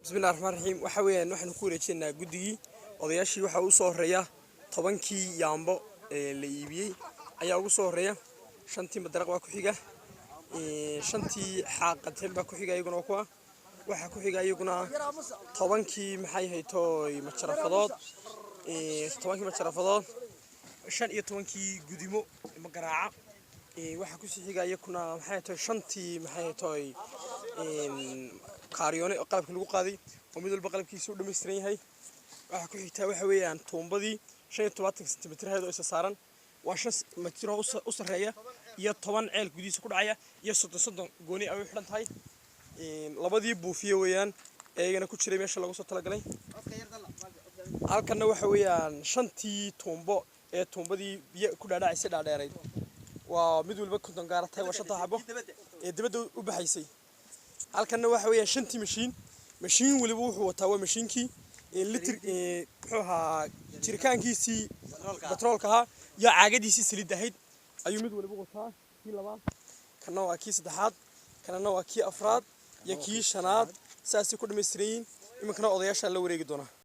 بسم الله الرحمن الرحيم وحويان waxaan ku wareejinaa gudigi odayaashii waxa uu soo horeeya 10kii yaambo la iibiyay ayaa ugu soo horeeya shantii madaraq waa ku xiga shantii xaaqateen baa ku xiga iyaguna kuwa waxa ku xiga iyaguna 10kii maxay hayto macarafadood 10kii macarafadood 15kii gudimo ma garaaca waxa ku sii xiga iyaguna maxay hayto shantii maxay hayto kaariyone oo qalabka lagu qaaday oo mid walba qalabkiisa u dhameystiran yahay waxa ku xigtaa waxa weeyaan tuumbadii 25 cm heedo isa saaran waa 5 mitir oo u sareeya iyo 10 ceel gudiisa ku dhacaya iyo 30 gooni ay u xidhan tahay labadii buufiye weeyaan eegana ku jiray meesha lagu soo talagalay halkana waxa weeyaan shantii tuumbo ee tuumbadii biyo ku dhaadhacaysay dhaadheeray waa mid walba konton gaaratay waa shanta xabo ee dibadda u baxaysay halkana waxa weeyaan shantii mashiin waliba wuxuu wataa waa mashiinkii litir wuxuu ahaa jirkaankiisii batroolka ahaa iyo caagadiisii saliid ahayd ayuu mid waliba wataa kii labaad kana waa kii saddexaad kana waa kii afraad iyo kii shanaad saasi ku dhameystiran iminkana odayaasha la wareegi doona